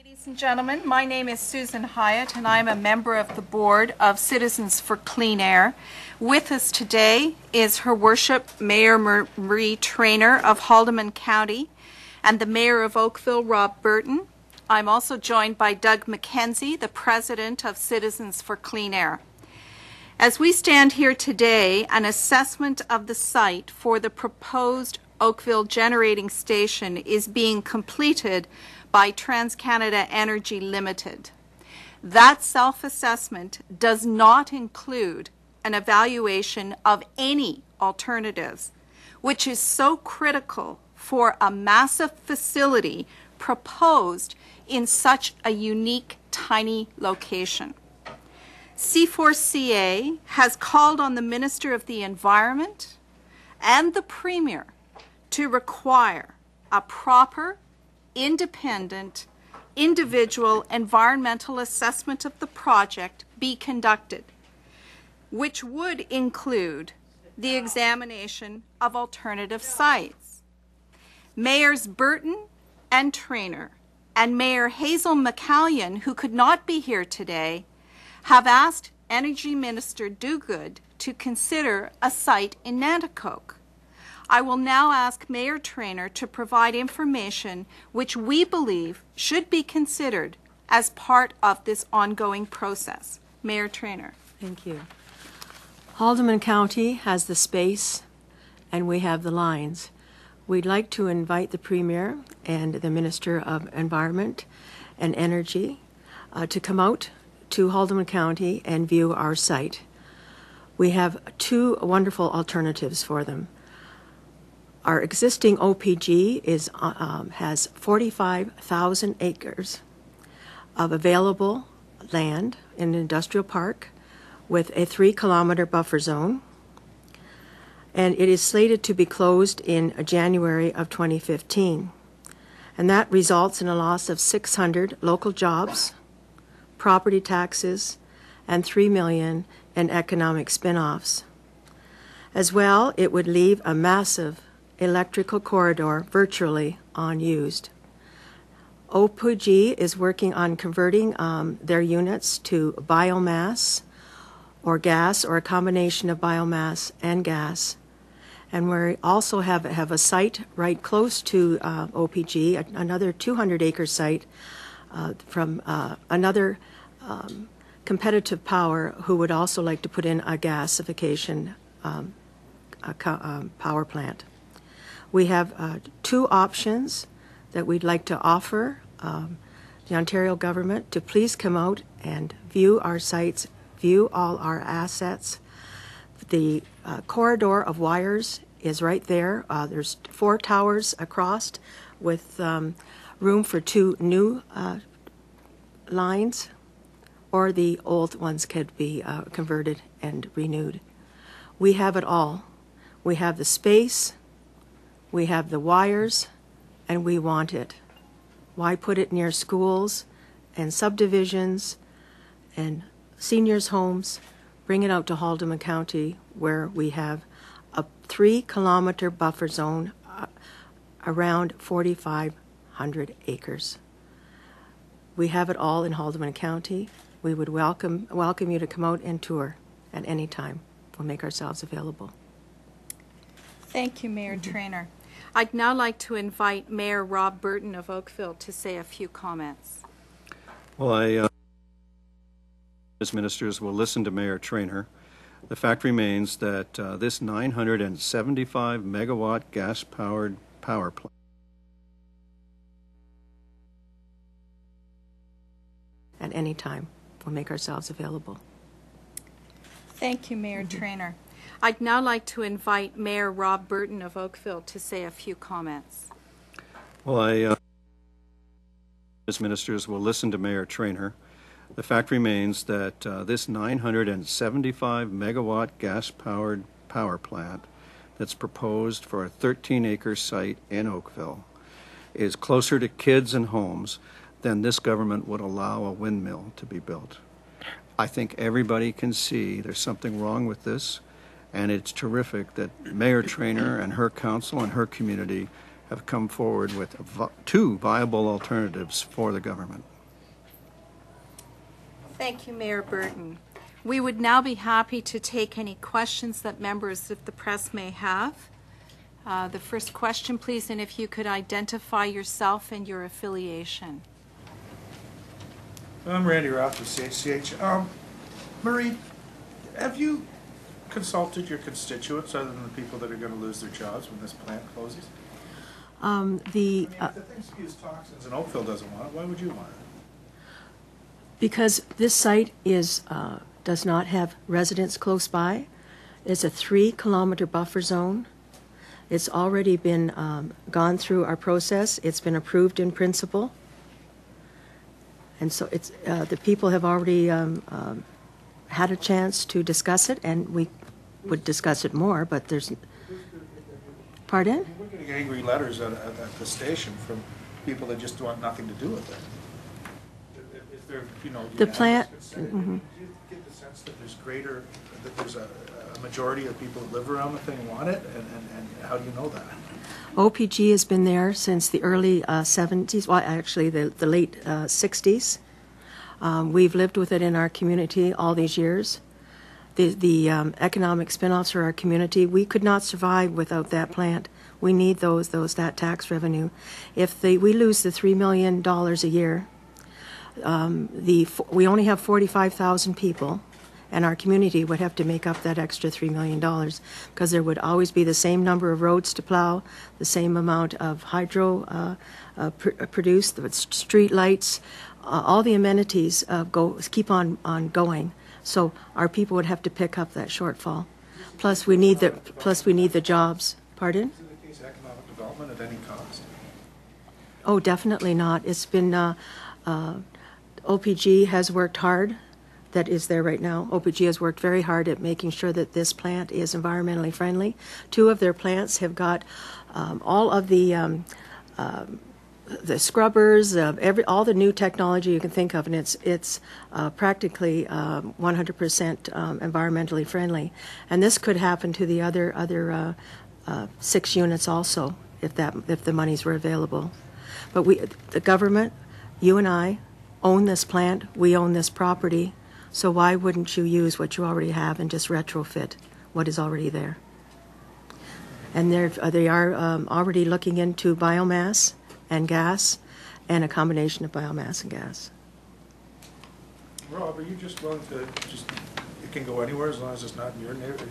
Ladies and gentlemen, my name is Susan Hyatt, and I'm a member of the Board of Citizens for Clean Air. With us today is Her Worship Mayor Marie Traynor of Haldimand County and the Mayor of Oakville, Rob Burton. I'm also joined by Doug McKenzie, the President of Citizens for Clean Air. As we stand here today, an assessment of the site for the proposed Oakville generating station is being completed by TransCanada Energy Limited. That self-assessment does not include an evaluation of any alternatives, which is so critical for a massive facility proposed in such a unique, tiny location. C4CA has called on the Minister of the Environment and the Premier to require a proper, independent, individual environmental assessment of the project be conducted, which would include the examination of alternative sites. Mayors Burton and Traynor and Mayor Hazel McCallion, who could not be here today, have asked Energy Minister Duguid to consider a site in Nanticoke. I will now ask Mayor Traynor to provide information which we believe should be considered as part of this ongoing process. Mayor Traynor. Thank you. Haldimand County has the space and we have the lines. We'd like to invite the Premier and the Minister of Environment and Energy to come out to Haldimand County and view our site. We have two wonderful alternatives for them. Our existing OPG has 45,000 acres of available land in an industrial park with a 3-kilometer buffer zone, and it is slated to be closed in January of 2015. And that results in a loss of 600 local jobs, property taxes, and $3 million in economic spin-offs. As well, it would leave a massive electrical corridor virtually unused. OPG is working on converting their units to biomass or gas, or a combination of biomass and gas. And we also have a site right close to OPG, another 200-acre site from another competitive power who would also like to put in a gasification power plant. We have two options that we'd like to offer the Ontario government to please come out and view our sites, view all our assets. The corridor of wires is right there. There's 4 towers across with room for 2 new lines, or the old ones could be converted and renewed. We have it all. We have the space, we have the wires, and we want it. Why put it near schools and subdivisions and seniors' homes? Bring it out to Haldimand County, where we have a 3-kilometer buffer zone around 4,500 acres. We have it all in Haldimand County. We would welcome you to come out and tour at any time. We'll make ourselves available. Thank you, Mayor Traynor. I'd now like to invite Mayor Rob Burton of Oakville to say a few comments. Well, as ministers will listen to Mayor Traynor. The fact remains that this 975 megawatt gas-powered power plant at any time. We'll make ourselves available. Thank you, Mayor Traynor. I'd now like to invite Mayor Rob Burton of Oakville to say a few comments. Well, as ministers will listen to Mayor Traynor. The fact remains that this 975 megawatt gas-powered power plant that's proposed for a 13-acre site in Oakville is closer to kids and homes than this government would allow a windmill to be built. I think everybody can see there's something wrong with this, and it's terrific that Mayor Traynor and her council and her community have come forward with 2 viable alternatives for the government. Thank you, Mayor Burton. We would now be happy to take any questions that members of the press may have. The first question, please, and if you could identify yourself and your affiliation. I'm Randy Roth with CHCH. Marie, have you consulted your constituents other than the people that are going to lose their jobs when this plant closes? If the thing spews toxins and Oakville doesn't want it, why would you want it? Because this site does not have residents close by. It's a 3-kilometer buffer zone. It's already been gone through our process. It's been approved in principle. And so it's, the people have already had a chance to discuss it, and we would discuss it more, but there's... Pardon? We're getting angry letters at the station from people that just want nothing to do with it. If they're, you know, The plant... do you get the sense that there's a majority of people that live around the thing want it, and how do you know that? OPG has been there since the early 70s, well, actually the late 60s. We've lived with it in our community all these years. The economic spin-offs for our community, we could not survive without that plant. We need that tax revenue. If we lose the $3 million a year, we only have 45,000 people, and our community would have to make up that extra $3 million because there would always be the same number of roads to plow, the same amount of hydro produced, the street lights, all the amenities keep on going. So our people would have to pick up that shortfall. Plus we need the jobs. Pardon? Is it the case economic development at any cost? Oh, definitely not. It's been OPG has worked hard. That is there right now. OPG has worked very hard at making sure that this plant is environmentally friendly. 2 of their plants have got all of the scrubbers, all the new technology you can think of, and it's practically 100% environmentally friendly. And this could happen to the other 6 units also, if the monies were available. But the government, you and I, own this plant. We own this property. So why wouldn't you use what you already have and just retrofit what is already there? And they are already looking into biomass and gas, and a combination of biomass and gas. Rob, are you just willing to it can go anywhere as long as it's not in your community?